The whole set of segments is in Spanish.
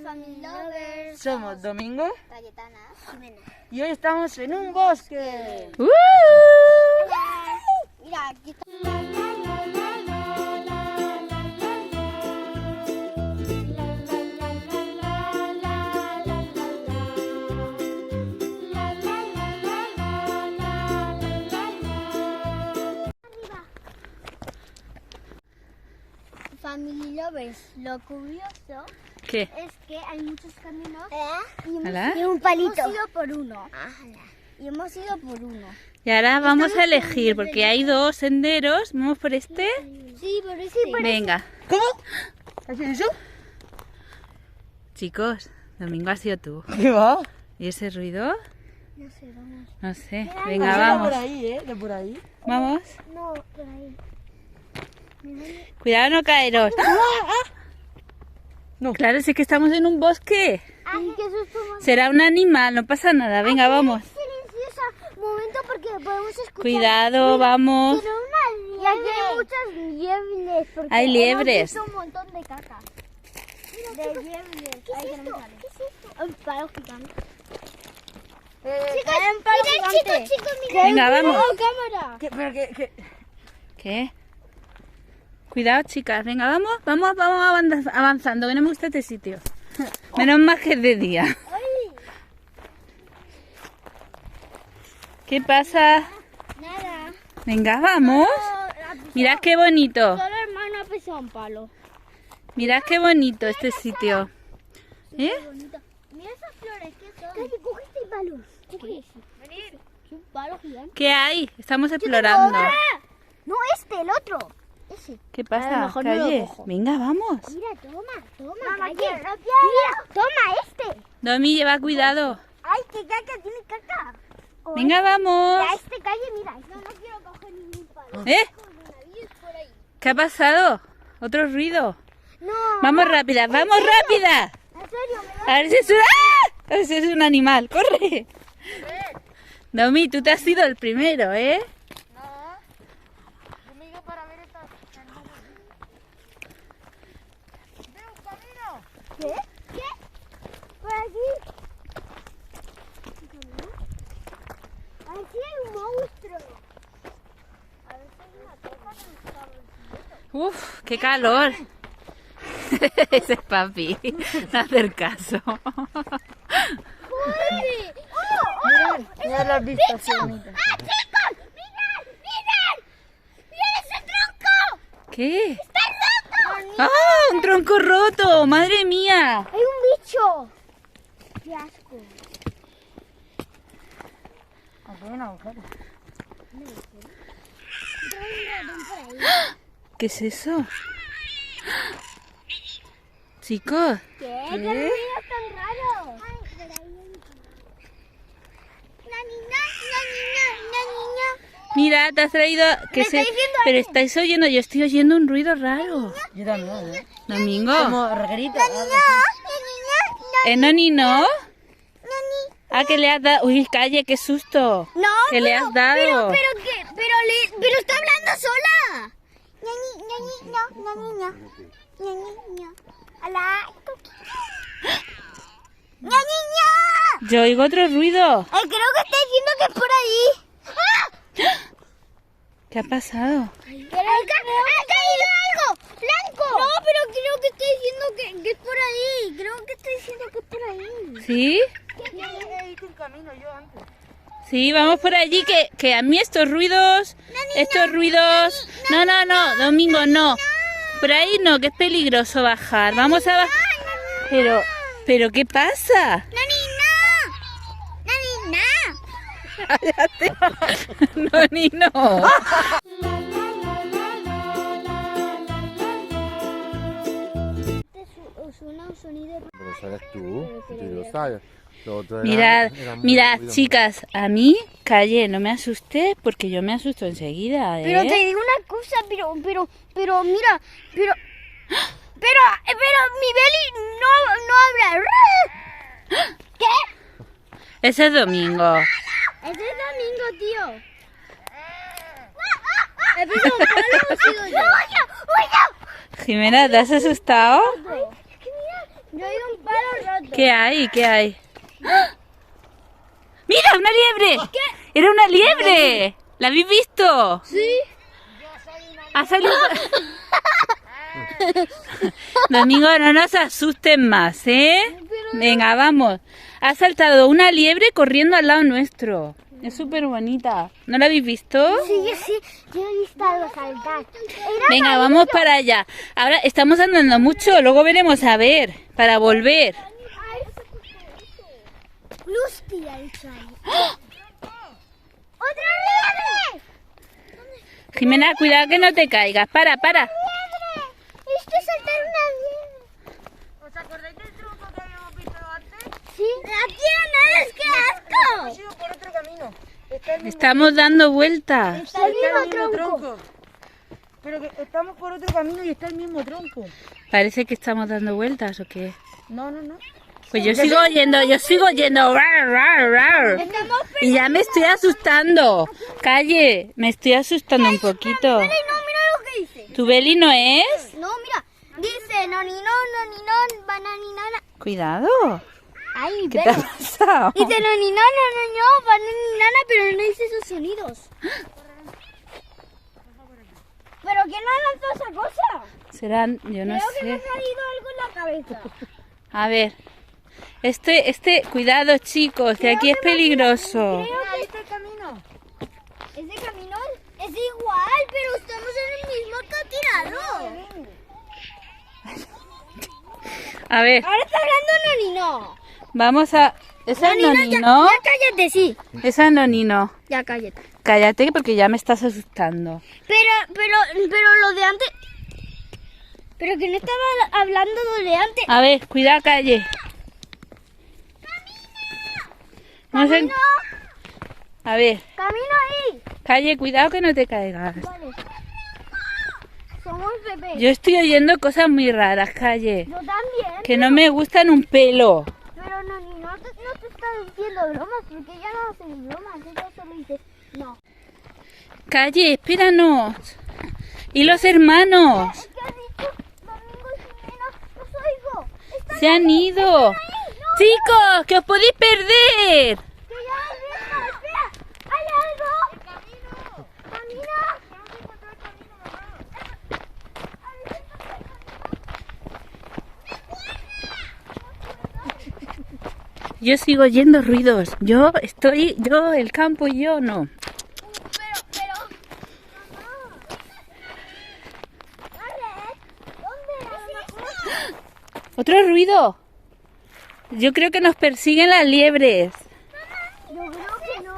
Family Lovers. Somos Domingo Cayetana. Jimena. y hoy estamos en un bosque. Mira, aquí está. Family Lovers, lo curioso ¿Qué? es que hay muchos caminos ¿Hola? y un palito. Hemos ido por uno. Y hemos ido por uno. Y ahora vamos a elegir porque hay dos senderos. ¿Vamos por este? Sí, por ese. Venga. ¿Cómo? ¿Has hecho eso? Chicos, Domingo ha sido tú. ¿Qué va? ¿Y ese ruido? No sé, vamos. No sé. No Venga, sé, de vamos. por ahí, de por ahí. Vamos. No, por ahí. Cuidado, no caeros. No. Claro, sí que estamos en un bosque. Ay, qué susto más. Será un animal, no pasa nada. Venga, vamos. Silenciosa, momento porque podemos escuchar. Cuidado, vamos. Pero una liebre. Y aquí hay muchas liebres. Porque Hay liebres. hemos visto un montón de caca. De liebres. ¿Qué es esto? ¿Qué es esto? Un palo gigante. Chicos, mirad, chicos, mirad. Venga, vamos. cámara. Pero que... ¿Qué? Cuidado, chicas. Venga, vamos avanzando. Que no me gusta este sitio. Menos mal que es de día. ¿Qué pasa? Nada. Venga, vamos. Mirad qué bonito. Solo hermano ha pisado un palo. Mirad qué bonito este sitio. ¿Eh? Bonito. Mira esas flores, ¿qué son? Casi, coge este palo. ¿Qué es? Venid. Es un palo gigante. ¿Qué hay? Estamos explorando. No, el otro. Ese. ¿Qué A pasa? lo mejor no lo Calle. cojo. Venga, vamos. Mira, toma. Mamá, quiero. Mira, toma este. Domi, lleva cuidado. Ay, qué caca, tiene caca. Venga, vamos. Ya este calle, mira. No quiero coger ningún palo. ¿Eh? Por ahí. ¿Qué ha pasado? Otro ruido. No. Vamos rápidas, vamos rápidas. En serio, me A ver si es un... ¡Ah! A ver si es un animal. ¡Corre! Domi, tú te has sido el primero, ¿eh? ¿Qué? ¿Qué? Por aquí. Aquí hay un monstruo. A ver si hay una cosa que nos está persiguiendo. Uf, qué calor. Ese es papi. No hacer caso. ¡Uy! Mirad las vistas, qué bonitas. ¡Ah, chicos! ¡Mirad! ¡Mirad! ¡Mirad ese tronco! ¿Qué? ¡Está roto! ¡Ah! ¡Un tronco roto! ¡Madre mía! ¡Hay un bicho! ¡Qué asco! Aquí hay un agujero. Trae un ratón por ahí. ¿Qué es eso? Chicos, ¿Qué? ¿Qué ruidos tan raros? Una niña. mira, te has traído... Me está diciendo Pero estáis oyendo, yo estoy oyendo un ruido raro. Yo también, ¿eh? Domingo. Como reguerita. Noni, ¿no? Ah, que le has dado... Uy, calle, qué susto. No, ¿Qué le has dado? pero está hablando sola. Hola. Yo oigo otro ruido. Creo que está diciendo que es por ahí. ¿Qué ha pasado? ¡Ha caído algo! ¡Blanco! No, pero creo que está diciendo que es por ahí. Creo que está diciendo que es por ahí. ¿Sí? He visto un camino yo antes. Sí, vamos por allí, que a mí estos ruidos... No, Domingo, no. Por ahí no, que es peligroso bajar. Vamos a bajar. Pero, ¿qué pasa? Cállate. Noni, no. Suena un sonido. Pero sabes tú, tú lo sabes. Lo otro era- Mirad, era muy mirad, ruido. chicas, a mí, Calle, no me asusté porque yo me asusto enseguida, ¿eh? Pero te digo una cosa, pero mira, pero mi Beli no habla. ¿Qué? Ese es Domingo. Ese es Domingo, tío. He pisado un palo, he sido yo. Jimena, ¿te has asustado? Es que mira, yo he oído un palo ¿Qué hay? ¿Qué hay? ¡Ah! ¡Mira, una liebre! ¿Qué? ¡Era una liebre! ¿La habéis visto? Sí. Ha salido... Domingo, no nos asusten más, ¿eh? Venga, vamos. Ha saltado una liebre corriendo al lado nuestro. Es súper bonita. ¿No la habéis visto? Sí, yo he visto algo saltar. Venga, vamos para allá. Ahora estamos andando mucho, luego veremos a ver, para volver. Lusty ha dicho ahí. ¡Otra liebre! Jimena, cuidado que no te caigas. Para. Esto es saltar una liebre. ¿Os acordáis del truco que habíamos visto antes? Sí. Aquí no es, qué asco. Hemos ido por otro camino. Está el mismo, Estamos dando vueltas. Está el mismo tronco. Pero que estamos por otro camino y está el mismo tronco. Parece que estamos dando vueltas o qué. No. Pues yo sigo yendo. Rar, rar, rar. Y ya me estoy asustando. Calle, me estoy asustando un poquito. No, mira lo que dice. ¿Tu Beli no es? No, mira. Dice noninón, bananinana. Cuidado. Ay, ¿Qué te ha pasado? Dice noninón, bananinana, pero no dice esos sonidos. ¿Pero quién ha lanzado esa cosa? Serán, yo no Creo que me ha sé. salido algo en la cabeza. A ver. Cuidado chicos, que aquí es peligroso. Ahí está el camino. Ese camino es igual, pero estamos en el mismo acantilado. A ver, Ahora está hablando Nonino. vamos a... ¿Esa es Nonino? Ya cállate, sí. Esa es Nonino. Ya cállate. Cállate porque ya me estás asustando. Pero lo de antes... Pero que no estaba hablando lo de antes. A ver, cuidado Calle. No sé... Camino, A ver, camino ahí. Calle, cuidado que no te caigas. Vale. Somos bebés. Yo estoy oyendo cosas muy raras, Calle. Yo también. Que no me gustan un pelo. Pero Noni no te está diciendo bromas, porque ella no hace bromas. Ella solo dice, no. Calle, espéranos. ¿Y los hermanos? ¿Qué has dicho? Domingo y Jimena, los oigo. Están Se han ido. ahí. No, Chicos, que os podéis perder. que ya venga, espera. ¿Hay algo? Camino. Yo sigo oyendo ruidos. Yo, el campo y yo no. Pero, mamá. Dale, ¿dónde? ¿Otro ruido? Yo creo que nos persiguen las liebres. Yo creo que no.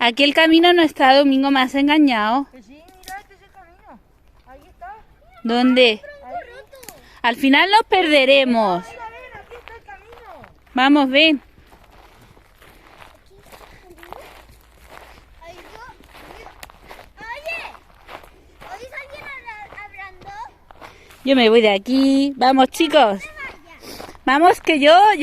Aquí el camino no está, Domingo, me has engañado. Que sí, mira, este es el camino. Ahí está. ¿Dónde? Al final nos perderemos. Mira, ven, aquí está el camino. Vamos, ven. Oye, ¿oís alguien hablando? Yo me voy de aquí. Vamos, chicos. Vamos, que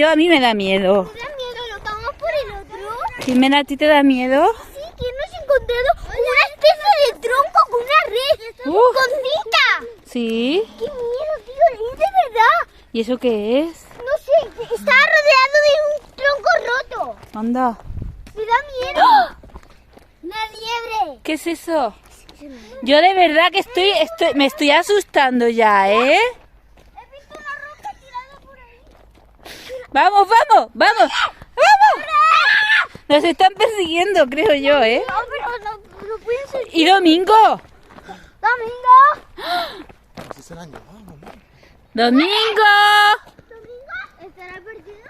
a mí me da miedo. ¿Te da miedo? ¿Lo vamos por el otro? Jimena, ¿a ti te da miedo? Sí, que hemos encontrado una especie de tronco con una red. ¡Con cinta! Sí. ¡Qué miedo, tío! ¡Es de verdad! ¿Y eso qué es? No sé, está rodeado de un tronco roto. Anda. ¡Me da miedo! ¡Una liebre! ¿Qué es eso? Yo de verdad que me estoy asustando ya, ¿eh? He visto una roca tirada por ahí. Vamos. Nos están persiguiendo, creo yo, ¿eh? No, pero no pueden ser. ¿Y Domingo? ¡Domingo! Así es el año. Vamos, vamos. ¡Domingo! ¿Domingo? ¿Estará perdido?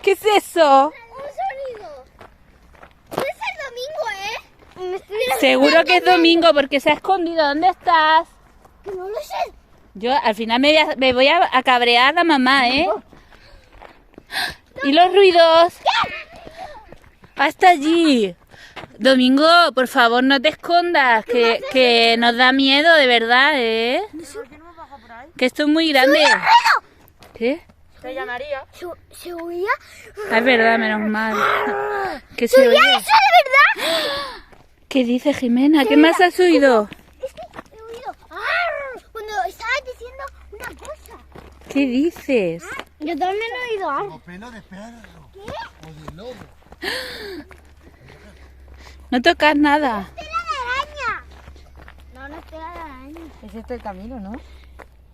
¿Qué es eso? Un sonido. Puede ser Domingo, ¿eh? Seguro que es Domingo porque se ha escondido. ¿Dónde estás? Que no lo sé. Yo al final me voy a cabrear la mamá, ¿eh? ¿Y los ruidos? Hasta allí. Domingo, por favor, no te escondas, que nos da miedo, de verdad, ¿eh? ¿Por qué no me baja por ahí? Que esto es muy grande. ¿Qué? Te llamaría. ¿Se oía? Ah, es verdad, menos mal. Que ¿Se se oía oye. eso de verdad? ¿Qué dice Jimena? ¿Qué más has oído? Es que he oído "Arr", cuando estabas diciendo una cosa. ¿Qué dices? Yo también he oído "Arr". Como pelo de perro. O de lobo. No tocas nada. ¡Tela de araña! No, no es tela de araña. Es este el camino, ¿no?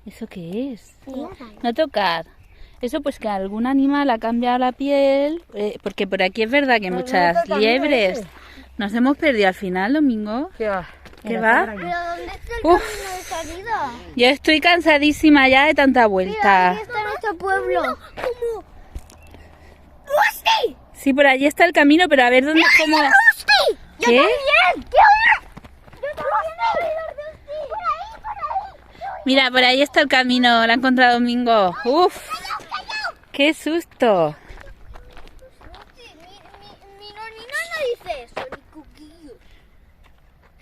¿Eso qué es? Sí. No tocar. Eso pues que algún animal ha cambiado la piel, porque por aquí es verdad que hay Pero muchas no está el camino liebres. ese. Nos hemos perdido al final, Domingo. ¿Qué va? ¿Qué En la va? cámara ¿Pero dónde está el Uf. camino de salida? Yo estoy cansadísima ya de tanta Mira, vuelta. ahí está nuestro pueblo. ¿Cómo? ¡Rusty! Sí, por allí está el camino, pero a ver dónde, cómo... ¡Rusty! ¡Yo ¿Qué? también! ¿Qué onda? ¡Yo también he oído Rusty! ¡Por ahí, por ahí! Mira, por ahí está el camino, lo ha encontrado Domingo. ¡Uf! ¡Qué susto! Mi nonina no dice eso, ni cuquillo.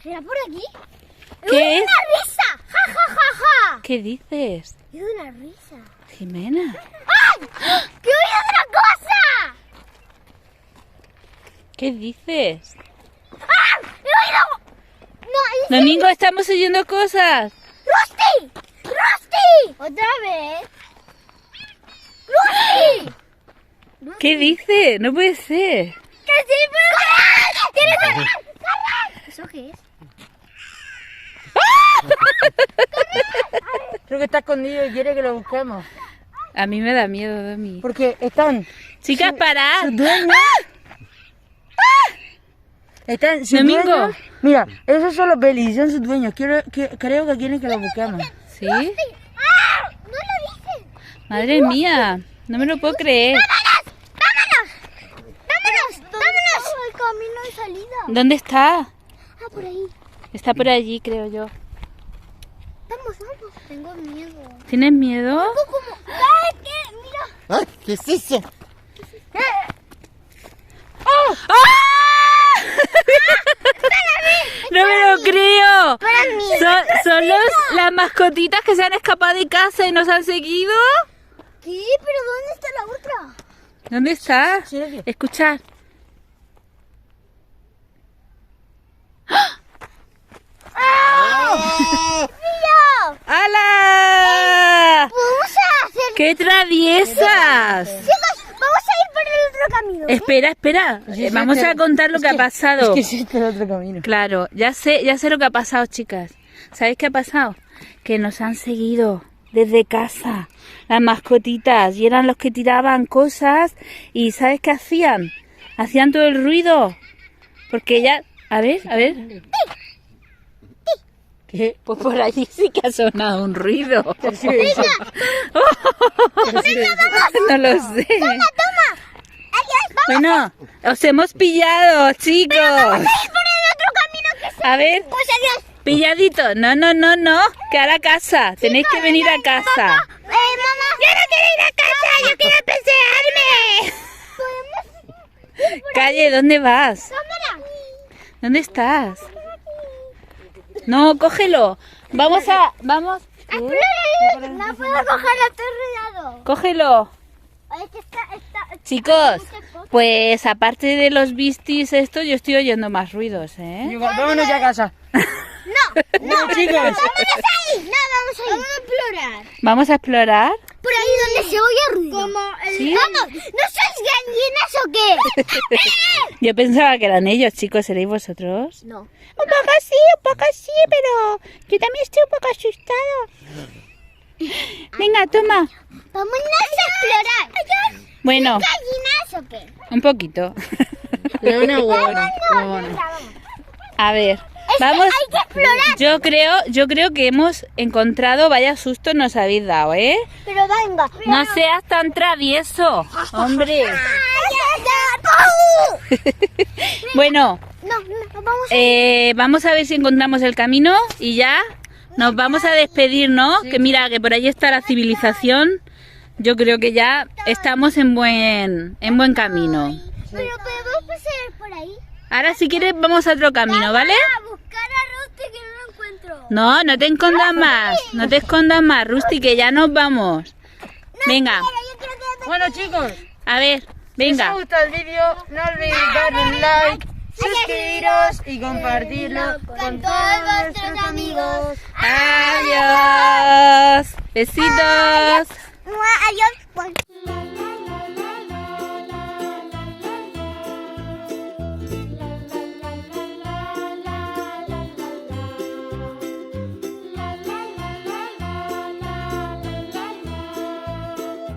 ¿Será por aquí? ¿Qué es? ¡Una risa! ¡Ja, ja, ja, ja! ¿Qué dices? Es una risa. Jimena. ¡Ay! ¡Que he oído otra cosa! ¿Qué dices? ¡Ah! ¡He oído! No, es Domingo, estamos oyendo cosas. ¡Rusty! ¡Rusty! ¿Otra vez? ¡Rusty! ¿Qué dice? No puede ser. ¡Que sí, pero... ¡Tienes que... ¿Eso qué es? Creo que está escondido y quiere que lo busquemos. A mí me da miedo, Domi. Porque están Chicas, parad. sus dueños. Están sus Domingo. dueños. Mira, esos son los Belis, son sus dueños. Creo que quieren que lo busquemos. ¿Sí? ¡Ah! ¡No lo dices! Madre mía, no me lo puedo creer. ¡Vámonos! ¡Vámonos! El camino de salida. ¿Dónde está? Ah, por ahí. Está por allí, creo yo. Vamos, vamos. Tengo miedo. ¿Tienes miedo? ¿Cómo? ¡Ay, qué! Mira. ¡Ay! ¿Qué es eso? ¡No me lo creo! Para mí. ¿Son las mascotitas que se han escapado de casa y nos han seguido? ¿Qué? ¿Pero dónde está la otra? ¿Dónde está? Silencio. Escuchad. ¡Mira! ¡Hala! Vamos a hacer... ¡Qué traviesas! Chicos, vamos a ir por el otro camino. Espera, espera. Vamos a contar lo que ha pasado. Es que es este el otro camino. Claro, ya sé lo que ha pasado, chicas. ¿Sabéis qué ha pasado? Que nos han seguido desde casa las mascotitas y eran los que tiraban cosas y ¿sabes qué hacían? Hacían todo el ruido. Porque ya... A ver. ¿Qué? Pues por allí sí que ha sonado un ruido. Sí, sí. No lo sé. Bueno, os hemos pillado, chicos. Por el otro camino que se... A ver, Pues adiós. pilladito. No. Que a la casa. Tenéis que venir a casa. Mamá. Yo no quiero ir a casa, yo quiero pasearme. Calle, ¿dónde vas? Cámara. ¿Dónde estás? No, cógelo. Vamos. No puedo cogerlo, estoy rodeado. Cógelo. Es que está... Chicos, pues aparte de los bistis estos, yo estoy oyendo más ruidos, ¿eh? Vámonos ya a casa. No, chicos. Vámonos ahí. No, vamos ahí. Vamos a explorar. ¿Vamos a explorar? Por ahí donde se oye ruido. Como el... ¿Sí? Vamos, ¿no sois gallinas o qué? Yo pensaba que eran ellos, chicos. ¿Seréis vosotros? No. Un poco sí, pero yo también estoy un poco asustado. Venga, toma. Vámonos a explorar. Bueno, ¿Gallinas o qué? un poquito. Una Vamos. A ver, vamos. Hay que explorar. Yo creo que hemos encontrado, vaya susto nos habéis dado, ¿eh? Pero venga. No seas tan travieso, hombre. Bueno, No, vamos vamos a ver si encontramos el camino y ya nos vamos a despedir, ¿no? Que mira, que por ahí está la civilización. Yo creo que ya estamos en buen camino. Pero podemos pasar por ahí. Ahora si quieres vamos a otro camino, ¿vale? A buscar a Rusty que no lo encuentro. No te escondas más. No te escondas más, Rusty, que ya nos vamos. Venga, Yo quiero que... Bueno, chicos, a ver, si os ha venga. gustado el vídeo, no olvidéis darle un like, suscribiros y compartirlo con todos nuestros amigos. Adiós. Besitos. Adiós.